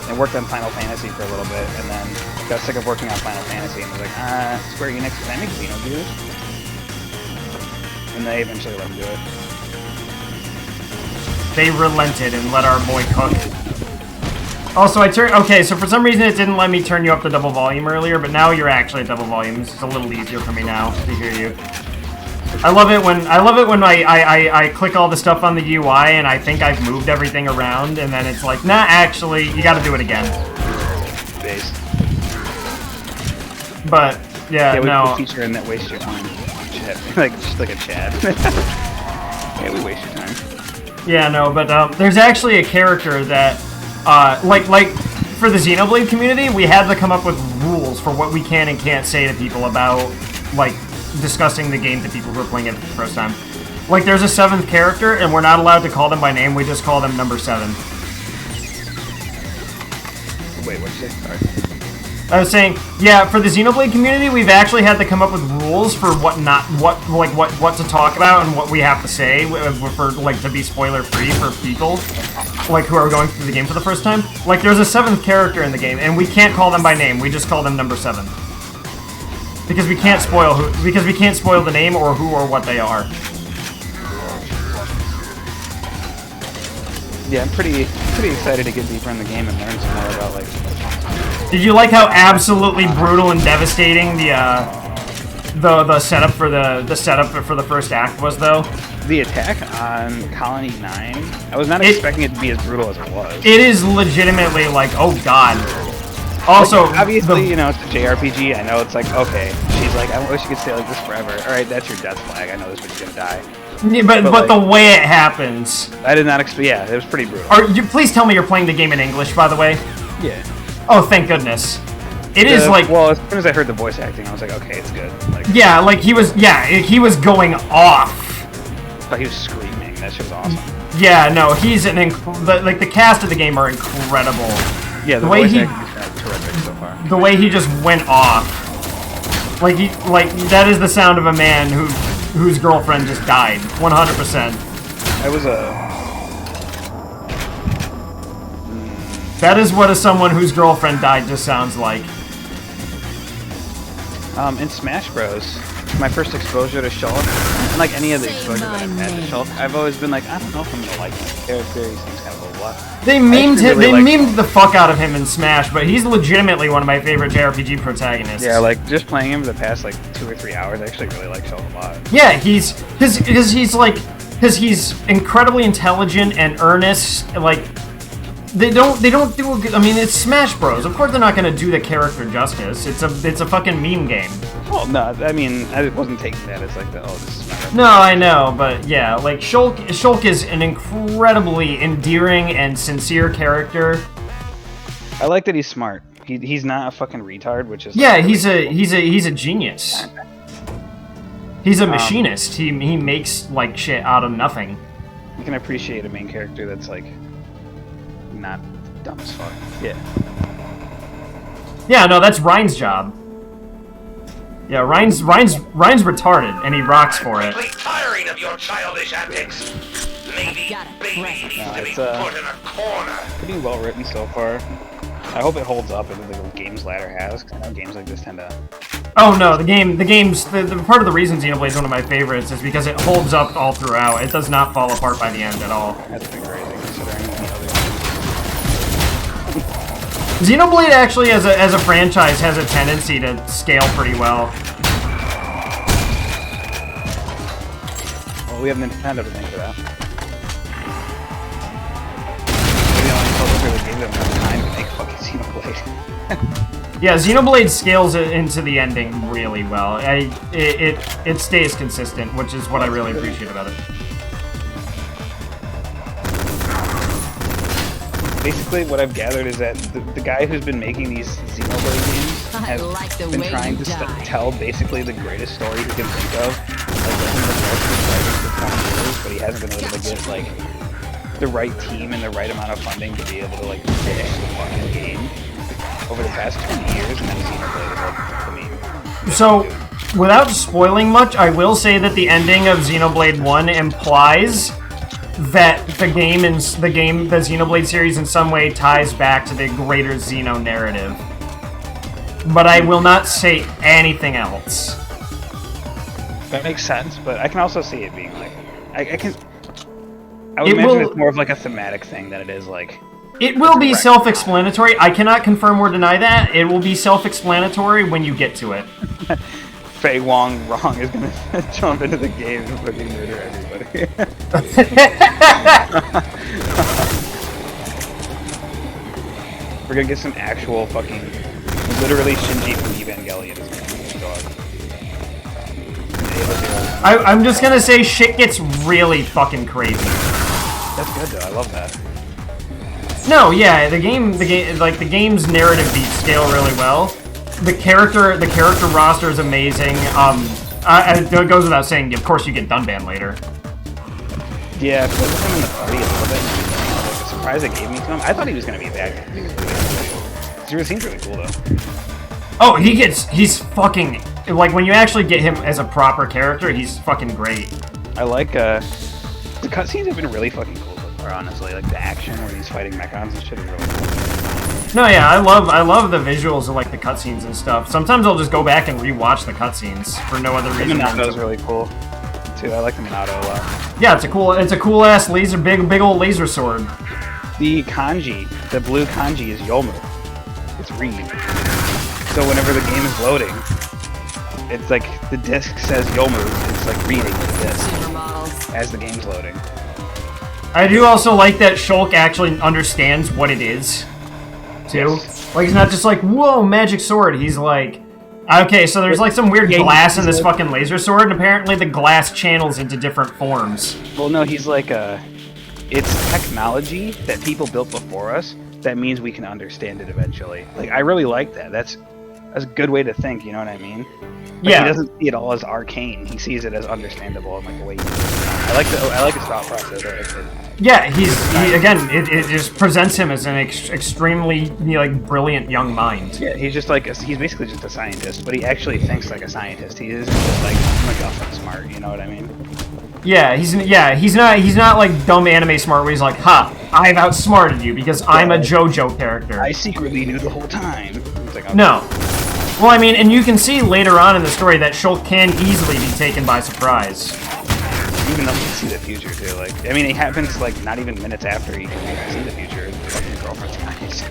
and worked on Final Fantasy for a little bit, and then got sick of working on Final Fantasy and was like, Square Enix, can I make Xenogears? And they eventually let him do it. They relented and let our boy cook. Also, okay, so for some reason it didn't let me turn you up to double volume earlier, but now you're actually at double volume. It's a little easier for me now to hear you. I love it when I click all the stuff on the UI and I think I've moved everything around, and then it's like, nah, actually, you gotta do it again. Base. But, yeah, We no. teacher in that waste your time. Chad. Just like a Chad. Yeah, we waste your time. Yeah, no, but there's actually a character that, like for the Xenoblade community, we had to come up with rules for what we can and can't say to people about, like, discussing the game to people who are playing it for the first time. Like, there's a 7th character, and we're not allowed to call them by name, we just call them number 7. Wait, what'd you say? Sorry. I was saying, yeah, for the Xenoblade community, we've actually had to come up with rules for what to talk about and what we have to say for, like, to be spoiler-free for people, like, who are going through the game for the first time. Like, there's a 7th character in the game, and we can't call them by name, we just call them number 7. Because we can't spoil the name or who or what they are. Yeah, I'm pretty excited to get deeper in the game and learn some more about like. Did you like how absolutely brutal and devastating the setup for the first act was, though? The attack on Colony 9, I was not expecting it to be as brutal as it was. It is legitimately like, oh god. Also, like, obviously, you know, it's a JRPG. I know it's like, okay. She's like, I wish you could stay like this forever. All right, that's your death flag. I know this one's gonna die. Yeah, but like, the way it happens. I did not expect. Yeah, it was pretty brutal. Please tell me you're playing the game in English, by the way. Yeah. Oh, thank goodness. It is like, well, as soon as I heard the voice acting, I was like, okay, it's good. Like, yeah, like he was going off. but he was screaming. That shit was awesome. Yeah, no, he's like the cast of the game are incredible. Yeah, the way voice he- acting is terrific so far. The way he just went off, like that is the sound of a man whose girlfriend just died, 100%. I was That is what someone whose girlfriend died just sounds like. in Smash Bros. My first exposure to Shulk, and like any of the exposure that I've had to Shulk, I've always been like, I don't know if I'm gonna like him. Character, he seems kind of a lot. They memed him. really They like memed the fuck out of him in Smash, but he's legitimately one of my favorite JRPG protagonists. Yeah, like just playing him for the past like 2 or 3 hours, I actually really like Shulk a lot. Yeah, he's incredibly intelligent and earnest. Like they don't do a good. I mean, it's Smash Bros. Of course, they're not gonna do the character justice. It's a fucking meme game. Well, no, I mean, I wasn't taking that as like this is my No, I know, but yeah, like Shulk is an incredibly endearing and sincere character. I like that he's smart. He's not a fucking retard, which is Yeah, like, he's really a genius. He's a machinist. He makes like shit out of nothing. You can appreciate a main character that's like not dumb as fuck. Yeah. Yeah, no, that's Ryan's job. Yeah, Ryan's retarded, and he rocks for it. Quickly tiring of your childish antics. Maybe Got it. babies No, to be it's, put in a corner. Pretty well written so far. I hope it holds up in the games ladder has, because I know games like this tend to. Oh no, the part of the reason Xenoblade is one of my favorites is because it holds up all throughout. It does not fall apart by the end at all. That's pretty crazy considering the other. Xenoblade actually, as a franchise, has a tendency to scale pretty well. Well, we have Nintendo to thank for that. Maybe the only publisher that gave them enough time to make fucking Xenoblade. Yeah, Xenoblade scales it into the ending really well. It stays consistent, which is what I really appreciate about it. Basically, what I've gathered is that the guy who's been making these Xenoblade games I has like the been way trying you to die. tell basically the greatest story he can think of. Like, one of the most writers for 20 years, but he hasn't been able to get, like, the right team and the right amount of funding to be able to, like, finish the fucking game over the past 20 years, and then Xenoblade is, like, I mean... So, without spoiling much, I will say that the ending of Xenoblade 1 implies that the Xenoblade series in some way ties back to the greater Xeno narrative. But I will not say anything else. That makes sense, but I can also see it being, like... I would It imagine will- it's more of, like, a thematic thing than it is, like... It will be self-explanatory. I cannot confirm or deny that. It will be self-explanatory when you get to it. Fei Wong Wrong is gonna jump into the game and fucking murder everybody. We're gonna get some actual fucking, literally Shinji from Evangelion is gonna dog. I'm just gonna say shit gets really fucking crazy. That's good though. I love that. No, yeah, the game's narrative beats scale really well. The character roster is amazing. It goes without saying. Of course, you get Dunban later. Yeah, because I put him in the party a little bit. Like, the surprise it gave me to him. I thought he was gonna be bad. He seems really cool though. Oh, he's fucking like when you actually get him as a proper character, he's fucking great. I like the cutscenes have been really fucking cool so far, honestly. Like the action where he's fighting mechons and shit is really cool. No, yeah, I love the visuals of like the cutscenes and stuff. Sometimes I'll just go back and rewatch the cutscenes for no other reason. Monato's really cool too. I like the Monato a lot. Yeah, it's a cool ass laser, big old laser sword. The kanji, the blue kanji is Yomu. It's read. So whenever the game is loading, it's like the disc says Yomu. It's like reading the disc Supermodels. as the game's loading. I do also like that Shulk actually understands what it is, too. Yes. Like, he's not just like, whoa, magic sword. He's like, okay, so there's like some weird glass in this fucking laser sword, and apparently the glass channels into different forms. Well, no, he's like it's technology that people built before us. That means we can understand it eventually. Like, I really like that. That's a good way to think. You know what I mean? Yeah. He doesn't see it all as arcane. He sees it as understandable and like the way. I like his thought process. I like it. Yeah, again, it just presents him as an extremely like brilliant young mind. Yeah, he's just like he's basically just a scientist, but he actually thinks like a scientist. He isn't just like MacGuffin smart. You know what I mean? Yeah, he's not like dumb anime smart where he's like, "Ha, I've outsmarted you because I'm a JoJo character." I secretly knew the whole time. It's like, okay. No. Well, I mean, and you can see later on in the story that Shulk can easily be taken by surprise. Even though he can see the future too. Like, I mean, it happens like not even minutes after he can see the future. His fucking girlfriend's nice.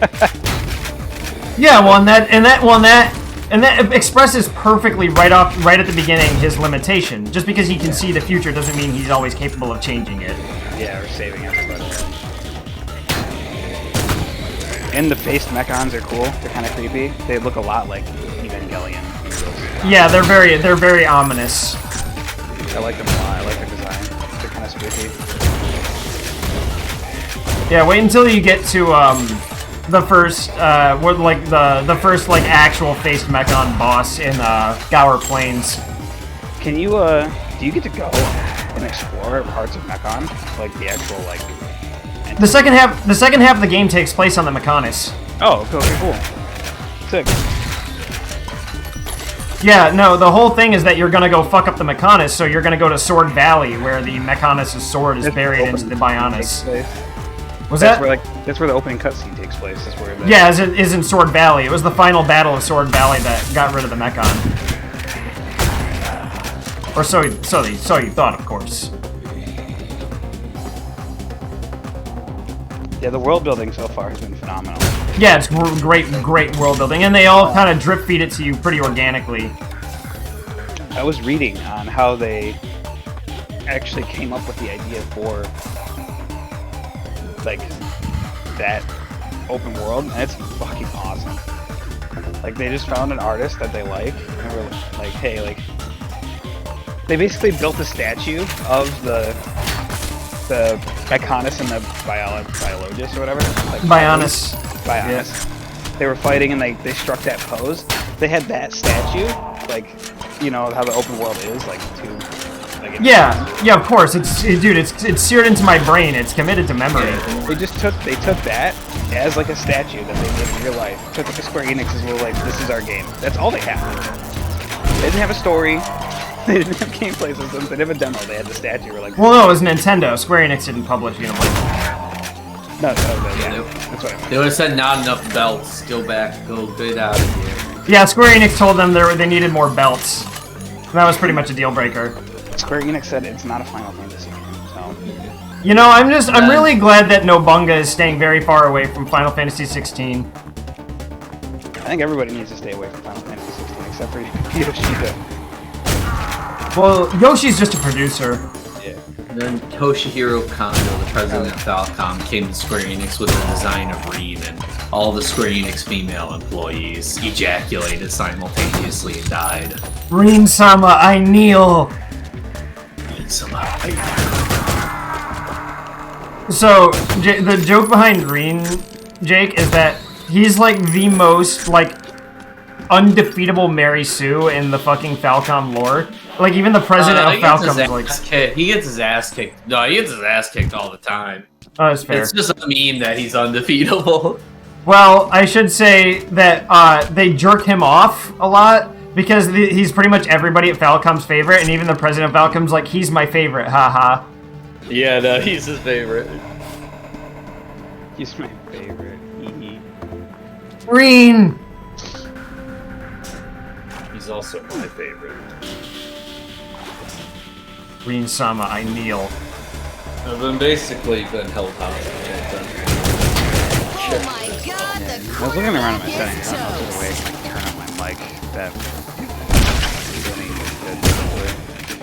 Yeah, well, and that expresses perfectly right at the beginning his limitation. Just because he can see the future doesn't mean he's always capable of changing it. Yeah, or saving everybody. And the faced mechons are cool. They're kind of creepy. They look a lot like Evangelion. Yeah, they're very ominous. I like them a lot. I like their design. They're kind of spooky. Yeah, wait until you get to the first the first like actual faced mechon boss in Gower Plains. Can you do you get to go and explore parts of Mechon, like the actual like? The second half of the game takes place on the Mechonis. Oh, okay, cool. Sick. Yeah, no, the whole thing is that you're gonna go fuck up the Mechonis, so you're gonna go to Sword Valley, where the Mechonis' sword is buried into the Bionis. Was that? That's where the opening cutscene takes place. That's where. Yeah, is in Sword Valley. It was the final battle of Sword Valley that got rid of the Mechon. Or so you thought, of course. Yeah, the world building so far has been phenomenal. Yeah, it's great world building, and they all kind of drip feed it to you pretty organically. I was reading on how they actually came up with the idea for like that open world, and it's fucking awesome. Like they just found an artist that they like, and they were like, hey, like they basically built a statue of the Mechonis and the biologist or whatever. Like, Bionis. Bionis. Yeah. They were fighting and they struck that pose. They had that statue, like, you know how the open world is, like to. Yeah, of course. It's seared into my brain. It's committed to memory. Yeah, they took that as like a statue that they made in real life. Took it to Square Enix's little like, this is our game. That's all they had. They didn't have a story. They didn't have gameplay systems. They didn't have a demo. They had the statue. We're like, well, no, it was Nintendo. Square Enix didn't publish Xenoblade. No, yeah. That's what I mean. They would have said not enough belts. Go back. Go get out of here. Yeah, Square Enix told them they needed more belts. And that was pretty much a deal breaker. Square Enix said it's not a Final Fantasy game, so. You know, I'm really glad that Nobunga is staying very far away from Final Fantasy 16. I think everybody needs to stay away from Final Fantasy 16 except for Yoshida. Well, Yoshi's just a producer. Yeah. And then Toshihiro Kondo, the president of Falcom, came to Square Enix with the design of Reen, and all the Square Enix female employees ejaculated simultaneously and died. Reen-sama, I kneel! Reen-sama, So, the joke behind Reen, Jake, is that he's like the most, like, undefeatable Mary Sue in the fucking Falcom lore. Like, even the president of Falcom is like... He gets his ass kicked. No, he gets his ass kicked all the time. Oh, that's fair. It's just a meme that he's undefeatable. Well, I should say that they jerk him off a lot, because he's pretty much everybody at Falcom's favorite, and even the president of Falcom's like, he's my favorite, haha. Yeah, no, he's his favorite. He's my favorite. Reen! He's also my favorite. Reen-sama, I kneel. I've basically been held hostage. Oh my god, the I was looking around at my settings. I don't know if there's a way I can turn up my mic that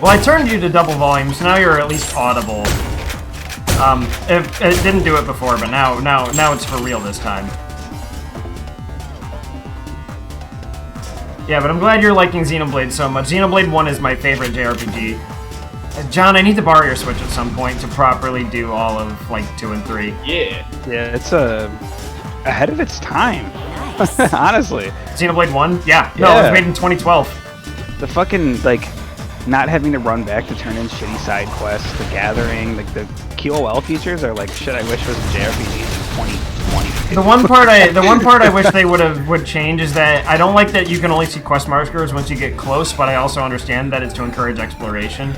Well, I turned you to double volume, so now you're at least audible. It didn't do it before, but now it's for real this time. Yeah, but I'm glad you're liking Xenoblade so much. Xenoblade 1 is my favorite JRPG. John, I need to borrow your Switch at some point to properly do all of, like, 2 and 3. Yeah. Yeah, it's ahead of its time. Honestly. Xenoblade 1? Yeah. No, it was Yeah. made in 2012. The fucking, like, not having to run back to turn in shitty side quests, the gathering, like, the QOL features are like shit I wish was a JRPG in 2020. The one part I wish they would change is that I don't like that you can only see quest markers once you get close, but I also understand that it's to encourage exploration.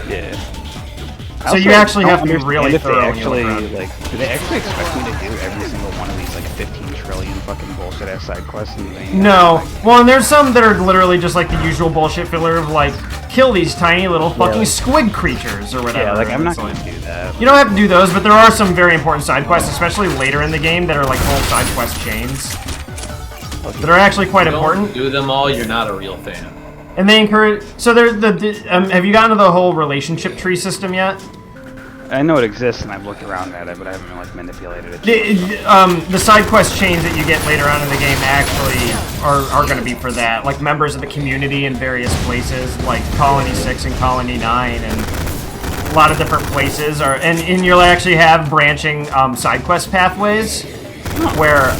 Yeah. So you actually have to be really thorough when you look around. Do they actually expect me to do every single one of these, like, 15 trillion fucking bullshit ass side quests in the game? No. Well, and there's some that are literally just like the usual bullshit filler of like, kill these tiny little fucking squid creatures or whatever. Yeah, like, I'm not It's going like- to do that. You don't have to do those, but there are some very important side quests, especially later in the game, that are like whole side quest chains that are actually quite important. Don't do them all, you're not a real fan. And they encourage. So there's have you gotten to the whole relationship tree system yet? I know it exists, and I've looked around at it, but I haven't like manipulated it. The side quest chains that you get later on in the game actually are going to be for that, like members of the community in various places, like Colony 6 and Colony 9, and a lot of different places are, and you'll actually have branching side quest pathways where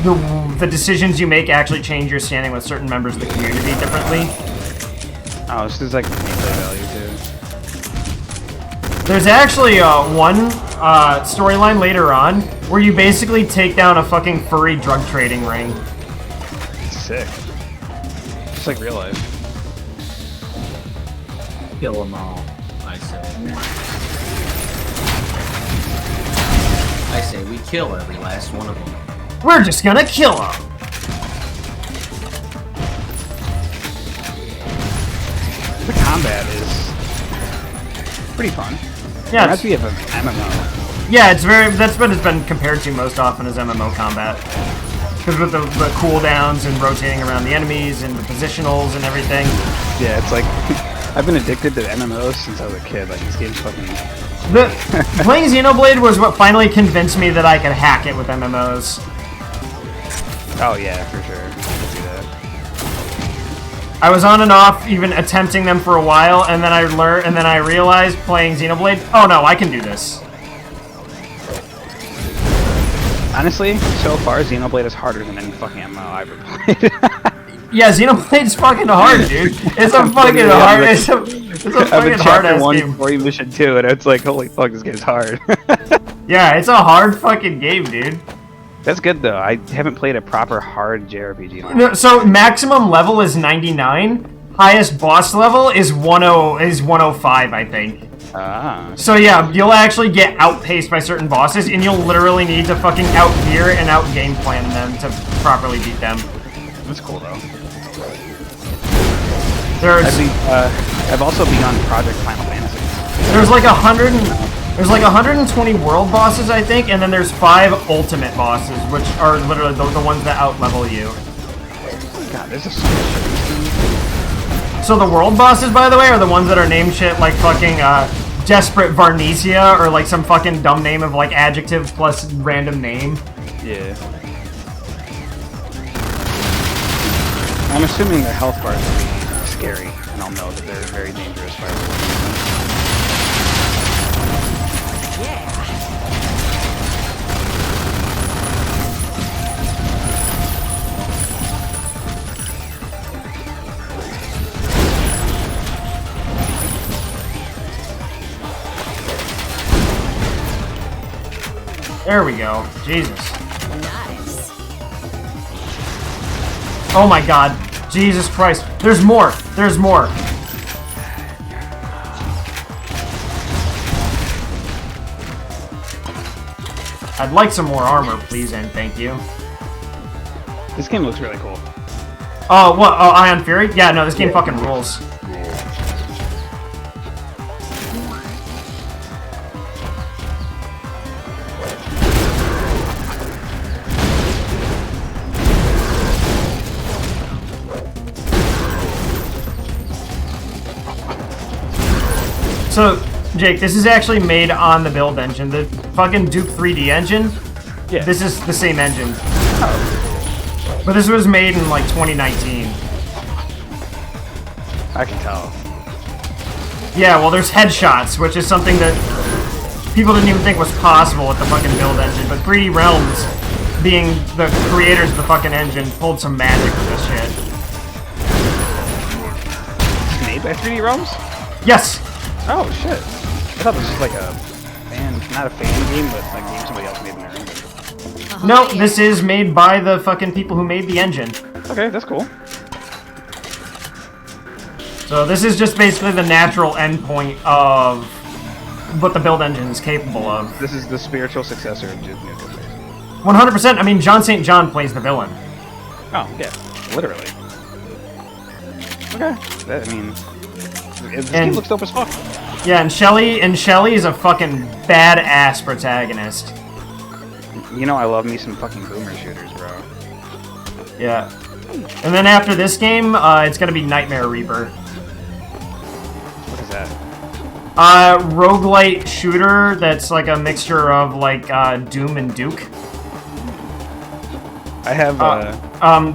the decisions you make actually change your standing with certain members of the community differently. Oh, this is like gameplay value too. There's actually one storyline later on where you basically take down a fucking furry drug trading ring. Sick. Just like real life. Kill them all, I say. I say we kill every last one of them. We're just gonna kill him. The combat is pretty fun. Yeah, Reminds me of an MMO. yeah, it's very. That's what it's been compared to most often as MMO combat. Because with the cooldowns and rotating around the enemies and the positionals and everything. Yeah, it's like I've been addicted to MMOs since I was a kid. Like this game's fucking. Playing Xenoblade was what finally convinced me that I could hack it with MMOs. Oh yeah, for sure. I can see that. I was on and off, even attempting them for a while, and then I realized playing Xenoblade. Oh no, I can do this. Honestly, so far Xenoblade is harder than any fucking MMO I've ever played. Yeah, Xenoblade's fucking hard, dude. It's a fucking hard. It's a fucking hard ass game. Before you mission 2, and it's like, holy fuck, this game's hard. Yeah, it's a hard fucking game, dude. That's good though. I haven't played a proper hard JRPG. No, so maximum level is 99. Highest boss level is 105, I think. Ah. So yeah, you'll actually get outpaced by certain bosses, and you'll literally need to fucking out-gear and out-game plan them to properly beat them. That's cool though. There's I've also begun Project Final Fantasy. there's like 120 world bosses, I think, and then there's 5 ultimate bosses, which are literally the ones that out-level you. God, there's so much shit in this game. So the world bosses, by the way, are the ones that are named shit like fucking Desperate Varnesia, or like some fucking dumb name of like adjective plus random name. Yeah. I'm assuming their health bars will be scary, and I'll know that they're very dangerous fireworks. There we go. Jesus. Nice. Oh my god. Jesus Christ. There's more. There's more. I'd like some more armor, please, and thank you. This game looks really cool. Oh, what? Oh, Ion Fury? Yeah, no, this game fucking rules. So, Jake, this is actually made on the build engine. The fucking Duke 3D engine, Yeah. this is the same engine. But this was made in, like, 2019. I can tell. Yeah, well, there's headshots, which is something that people didn't even think was possible with the fucking build engine. But 3D Realms being the creators of the fucking engine, pulled some magic with this shit. It's made by 3D Realms? Yes! Oh, shit. I thought this was like a fan, not a fan game, but like a game somebody else made in their engine. No, this is made by the fucking people who made the engine. Okay, that's cool. So this is just basically the natural endpoint of what the build engine is capable of. This is the spiritual successor of Duke Nukem. 100%. I mean, John St. John plays the villain. Oh, yeah. Literally. Okay. I mean, this game looks dope as fuck. Yeah, and Shelly is a fucking badass protagonist. You know I love me some fucking boomer shooters, bro. Yeah. And then after this game, it's gonna be Nightmare Reaper. What is that? Roguelite shooter that's like a mixture of like Doom and Duke. I have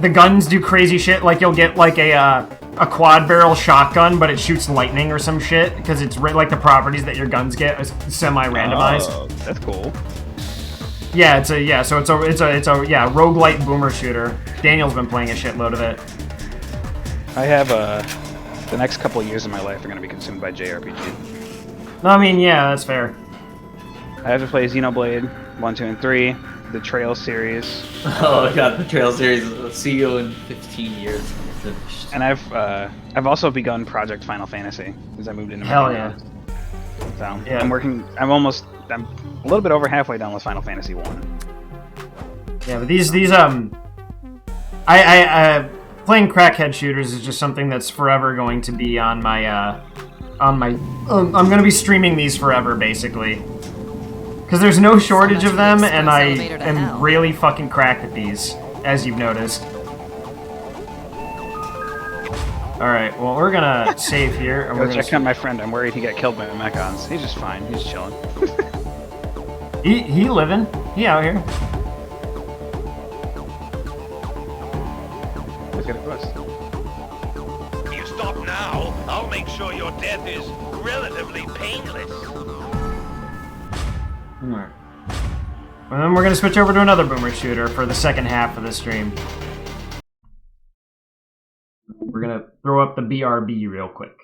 The guns do crazy shit. Like you'll get like a quad barrel shotgun, but it shoots lightning or some shit because it's like the properties that your guns get is semi-randomized. Oh, that's cool. Yeah, it's a roguelite boomer shooter. Daniel's been playing a shitload of it. I have the next couple of years of my life are going to be consumed by JRPG. No, I mean, yeah, that's fair. I have to play Xenoblade 1, 2, and 3, the Trail series. Oh god, the Trail series. See you in 15 years. Finished. And I've also begun Project Final Fantasy as I moved into my Hell yeah. So Yeah. I'm a little bit over halfway done with Final Fantasy 1. Yeah, but these playing crackhead shooters is just something that's forever going to be on my I'm going to be streaming these forever, basically. Because there's no shortage of them, and I am really fucking cracked at these, as you've noticed. Alright, well, we're gonna save here. And we're Go gonna check out my friend. I'm worried he got killed by mechons. He's just fine. He's chilling. He living. He out here. Let's get a quest. If you stop now, I'll make sure your death is relatively painless. Alright. And then we're gonna switch over to another boomer shooter for the second half of the stream. We're gonna throw up the BRB real quick.